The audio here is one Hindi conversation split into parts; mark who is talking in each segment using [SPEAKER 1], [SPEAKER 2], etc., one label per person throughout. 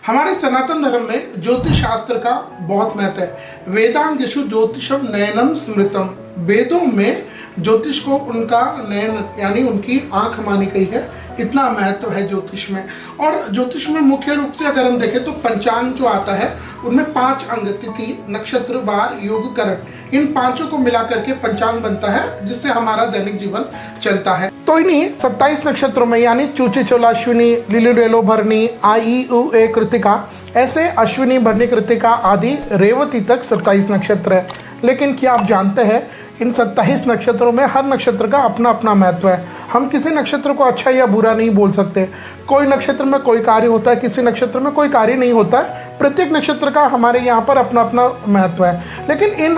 [SPEAKER 1] हमारे सनातन धर्म में ज्योतिष शास्त्र का बहुत महत्व है। वेदांगेषु ज्योतिषम नयनम स्मृतम। वेदों में ज्योतिष को उनका नयन यानी उनकी आंख मानी गई है। इतना महत्व है ज्योतिष में। और ज्योतिष में मुख्य रूप से अगर हम देखें तो पंचांग जो आता है उनमें 5 अंग, तिथि, नक्षत्र, वार, योग, करण, इन पांचों को मिला करके पंचांग बनता है, जिससे हमारा दैनिक जीवन चलता है। तो इन्हीं 27 नक्षत्रों में यानी चूची, चोला, अश्विनी, लिली, रेलो, भरणी, आई, उ, ए, कृतिका, ऐसे अश्विनी, भरणी, कृतिका आदि रेवती तक 27 नक्षत्र है। लेकिन क्या आप जानते हैं इन 27 नक्षत्रों में हर नक्षत्र का अपना अपना महत्व है। हम किसी नक्षत्र को अच्छा या बुरा नहीं बोल सकते। कोई नक्षत्र में कोई कार्य होता है, किसी नक्षत्र में कोई कार्य नहीं होता है। प्रत्येक नक्षत्र का हमारे यहाँ पर अपना अपना महत्व है। लेकिन इन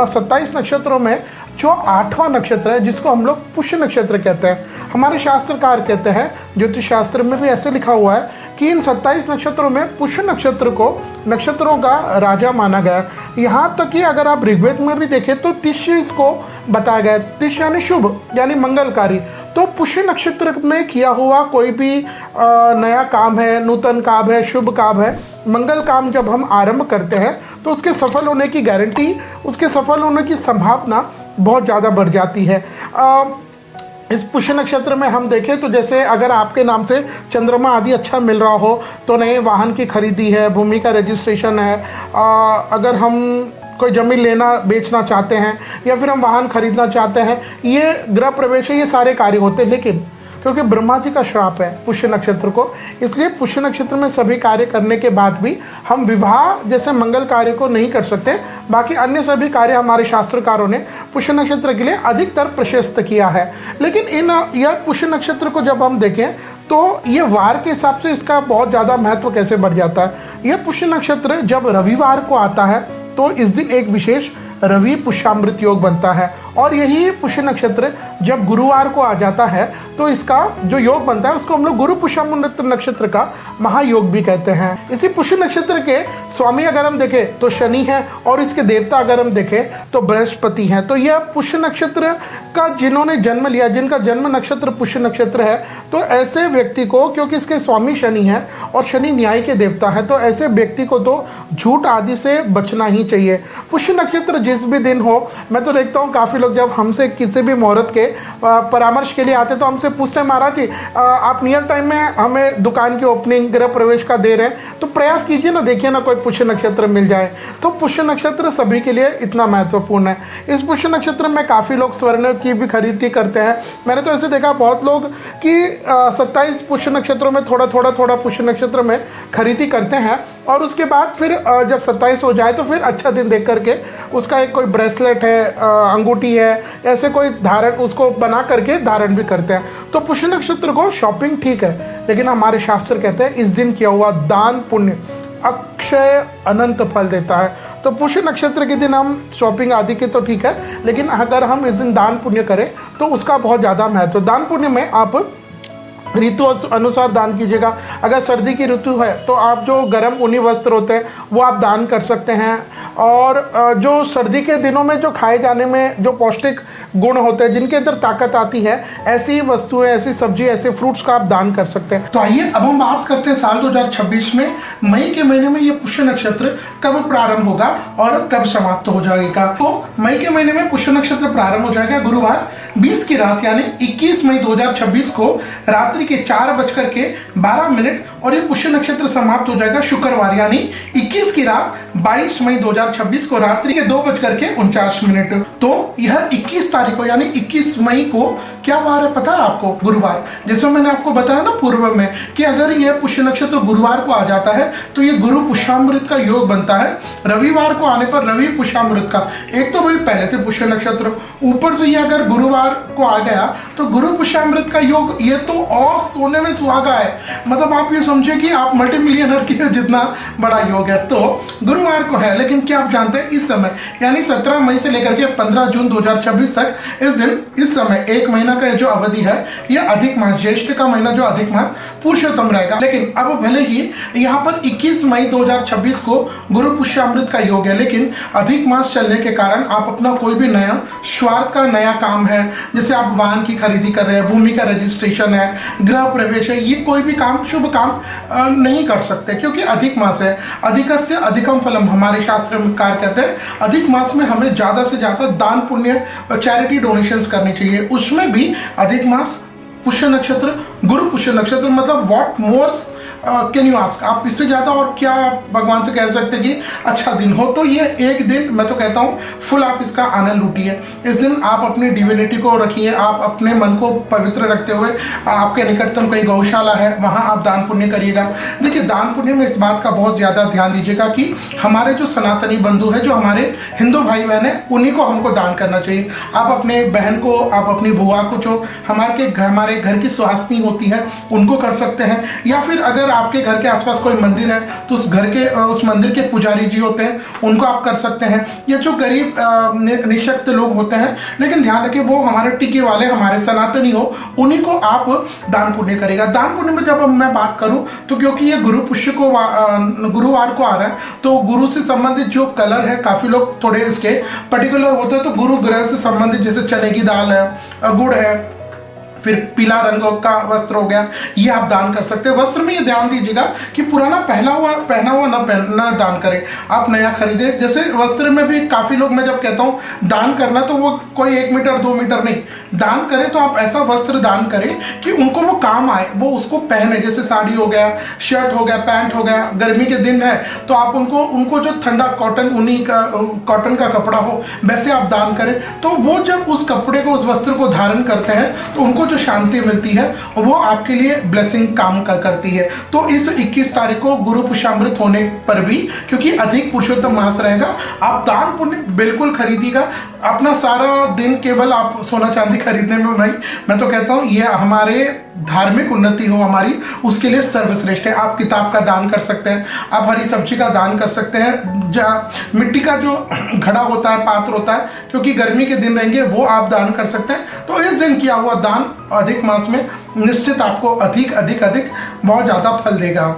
[SPEAKER 1] 27 नक्षत्रों में जो 8वां नक्षत्र है, जिसको हम लोग पुष्य नक्षत्र कहते हैं, हमारे शास्त्रकार कहते हैं, ज्योतिष शास्त्र में भी ऐसे लिखा हुआ है कि इन 27 नक्षत्रों में पुष्य नक्षत्र को नक्षत्रों का राजा माना गया। यहाँ तक कि अगर आप ऋग्वेद में भी देखें तो तिष्य इसको बताया गया है। तिष्य यानी शुभ यानी मंगलकारी। तो पुष्य नक्षत्र में किया हुआ कोई भी नया काम है, नूतन काम है, शुभ काम है, मंगल काम जब हम आरंभ करते हैं तो उसके सफल होने की गारंटी, उसके सफल होने की संभावना बहुत ज़्यादा बढ़ जाती है। इस पुष्य नक्षत्र में हम देखें तो जैसे अगर आपके नाम से चंद्रमा आदि अच्छा मिल रहा हो तो नए वाहन की खरीदी है, भूमि का रजिस्ट्रेशन है, अगर हम कोई ज़मीन लेना बेचना चाहते हैं या फिर हम वाहन खरीदना चाहते हैं, ये गृह प्रवेश है, ये सारे कार्य होते हैं। लेकिन क्योंकि ब्रह्मा जी का श्राप है पुष्य नक्षत्र को, इसलिए पुष्य नक्षत्र में सभी कार्य करने के बाद भी हम विवाह जैसे मंगल कार्य को नहीं कर सकते। बाकी अन्य सभी कार्य हमारे शास्त्रकारों ने पुष्य नक्षत्र के लिए अधिकतर प्रशस्त किया है। लेकिन यह पुष्य नक्षत्र को जब हम देखें तो ये वार के हिसाब से इसका बहुत ज़्यादा महत्व कैसे बढ़ जाता है। यह पुष्य नक्षत्र जब रविवार को आता है तो इस दिन एक विशेष रवि पुष्यामृत योग बनता है। और यही पुष्य नक्षत्र जब गुरुवार को आ जाता है तो इसका जो योग बनता है उसको हम लोग गुरु पुष्यामृत नक्षत्र का महायोग भी कहते हैं। इसी पुष्य नक्षत्र के स्वामी अगर हम देखें तो शनि है और इसके देवता अगर हम देखें तो बृहस्पति हैं। तो यह पुष्य नक्षत्र का जिन्होंने जन्म लिया, जिनका जन्म नक्षत्र पुष्य नक्षत्र है, तो ऐसे व्यक्ति को, क्योंकि इसके स्वामी शनि है और शनि न्याय के देवता है, तो ऐसे व्यक्ति को तो झूठ आदि से बचना ही चाहिए। पुष्य नक्षत्र जिस भी दिन हो, मैं तो देखता हूँ काफ़ी लोग जब हमसे किसी भी मुहूर्त के परामर्श के लिए आते तो हमसे पूछते हैं, महाराज जी आप नियर टाइम में हमें दुकान की ओपनिंग, गृह प्रवेश का दे रहे हैं, तो प्रयास कीजिए ना, देखिए ना कोई पुष्य नक्षत्र मिल जाए। तो पुष्य नक्षत्र सभी के लिए इतना महत्वपूर्ण है। इस पुष्य नक्षत्र में काफ़ी लोग स्वर्ण की भी खरीदी करते हैं। मैंने तो ऐसे देखा बहुत लोग कि 27 पुष्य नक्षत्रों में थोड़ा पुष्य नक्षत्र में खरीदी करते हैं और उसके बाद फिर जब 27 हो जाए तो फिर अच्छा दिन देख करके उसका एक कोई ब्रेसलेट है, अंगूठी है, ऐसे कोई धारण उसको बना करके धारण भी करते हैं। तो पुष्य नक्षत्र को शॉपिंग ठीक है, लेकिन हमारे शास्त्र कहते हैं इस दिन किया हुआ दान पुण्य अक्षय अनंत फल देता है। तो पुष्य नक्षत्र के दिन हम शॉपिंग आदि के तो ठीक है, लेकिन अगर हम इस दिन दान पुण्य करें तो उसका बहुत ज़्यादा महत्व। दान पुण्य में आप ऋतु अनुसार दान कीजिएगा। अगर सर्दी की ऋतु है तो आप जो गर्म ऊनी वस्त्र होते हैं वो आप दान कर सकते हैं। और जो सर्दी के दिनों में जो खाए जाने में जो पौष्टिक गुण होते हैं, जिनके अंदर ताकत आती है, ऐसी वस्तुएं, ऐसी सब्जी, ऐसे फ्रूट्स का आप दान कर सकते हैं। तो आइए अब हम बात करते हैं साल 2026 में मई के महीने में ये पुष्य नक्षत्र कब प्रारंभ होगा और कब समाप्त हो जाएगा। तो मई के महीने में पुष्य नक्षत्र प्रारंभ हो जाएगा गुरुवार 20 की रात यानी 21 मई 2026 को रात्रि के 4:12 और ये पुष्य नक्षत्र समाप्त हो जाएगा शुक्रवार यानी 21 की रात 22 मई 2026 को रात्रि के 2:49। तो यह 21 तारीख को यानी 21 मई को क्या वार है पता है आपको? गुरुवार। जैसे मैंने आपको बताया ना पूर्व में कि अगर यह पुष्य नक्षत्र गुरुवार को आ जाता है तो ये गुरु पुष्यामृत का योग बनता है। रविवार को आने पर रवि पुष्यामृत का, एक तो भाई पहले से पुष्य नक्षत्र, ऊपर से ये अगर गुरुवार को आ गया तो गुरु पुष्यामृत का योग, ये तो और सोने में सुहागा है। मतलब आप ये समझिए कि आप मल्टी मिलियनर के जितना बड़ा योग है। तो गुरुवार को है, लेकिन क्या आप जानते हैं इस समय यानी 17 मई से लेकर के 15 जून 2026 तक इस दिन, इस समय एक महीना का जो अवधि है, यह अधिक मास, ज्येष्ठ का महीना जो अधिक मास पुरुषोत्तम रहेगा। लेकिन अब भले ही यहाँ पर 21 मई 2026 को गुरु पुष्यामृत का योग है, लेकिन अधिक मास चलने के कारण आप अपना कोई भी नया स्वार्थ का नया काम है, जैसे आप वाहन की खरीदी कर रहे हैं, भूमि का रजिस्ट्रेशन है, गृह प्रवेश है, ये कोई भी काम शुभ काम नहीं कर सकते, क्योंकि अधिक मास है। अधिकस्य अधिकम फलम हमारे शास्त्र में कार कहते हैं। अधिक मास में हमें ज़्यादा से ज़्यादा दान पुण्य चैरिटी डोनेशंस करनी चाहिए। उसमें भी अधिक मास, पुष्य नक्षत्र, गुरु पुष्य नक्षत्र, मतलब what more can you ask, आप इससे ज़्यादा और क्या भगवान से कह सकते हैं कि अच्छा दिन हो। तो ये एक दिन मैं तो कहता हूँ फुल आप इसका आनंद लूटिए। इस दिन आप अपनी डिविनिटी को रखिए, आप अपने मन को पवित्र रखते हुए आपके निकटतम कहीं गौशाला है वहाँ आप दान पुण्य करिएगा। देखिए दान पुण्य में इस बात का बहुत ज़्यादा ध्यान दीजिएगा कि हमारे जो सनातनी बंधु है, जो हमारे हिंदू भाई बहन है, उन्हीं को हमको दान करना चाहिए। आप अपने बहन को, आप अपनी बुआ को, जो हमारे घर की सुहासिनी होती है, उनको कर सकते हैं। या फिर अगर आपके घर के आसपास कोई मंदिर है तो उस मंदिर के पुजारी जी होते हैं, उनको आप कर सकते हैं। या जो गरीब निशक्त लोग होते हैं, लेकिन ध्यान रखिए वो हमारे टीके वाले, हमारे सनातनी हो, उन्हीं को आप दान पुण्य करेगा। दान पुण्य में जब मैं बात करूं तो क्योंकि ये गुरु पुष्य को गुरुवार को आ रहा है, तो गुरु से संबंधित जो कलर है, काफ़ी लोग थोड़े इसके पर्टिकुलर होते हैं, तो गुरु ग्रह से संबंधित जैसे चने की दाल है, गुड़ है, फिर पीला रंग का वस्त्र हो गया, ये आप दान कर सकते हैं। वस्त्र में ये ध्यान दीजिएगा कि पुराना पहना हुआ ना दान करें, आप नया खरीदे। जैसे वस्त्र में भी काफ़ी लोग, मैं जब कहता हूँ दान करना तो वो कोई 1 मीटर 2 मीटर नहीं, दान करें तो आप ऐसा वस्त्र दान करें कि उनको वो काम आए, वो उसको पहने। जैसे साड़ी हो गया, शर्ट हो गया, पैंट हो गया, गर्मी के दिन है तो आप उनको जो ठंडा कॉटन का कपड़ा हो वैसे आप दान करें। तो वो जब उस कपड़े को, उस वस्त्र को धारण करते हैं तो उनको शांति मिलती है, वो आपके लिए ब्लेसिंग काम करती है। तो इस 21 तारीख को गुरु पुष्यामृत होने पर भी, क्योंकि अधिक पुरुषोत्तम मास रहेगा, आप दान पुण्य बिल्कुल खरीदिएगा। अपना सारा दिन केवल आप सोना चांदी खरीदने में नहीं, मैं तो कहता हूँ ये हमारे धार्मिक उन्नति हो हमारी, उसके लिए सर्वश्रेष्ठ है। आप किताब का दान कर सकते हैं, आप हरी सब्जी का दान कर सकते हैं, मिट्टी का जो घड़ा होता है, पात्र होता है, क्योंकि गर्मी के दिन रहेंगे, वो आप दान कर सकते हैं। तो इस दिन किया हुआ दान अधिक मास में निश्चित आपको अधिक बहुत ज़्यादा फल देगा।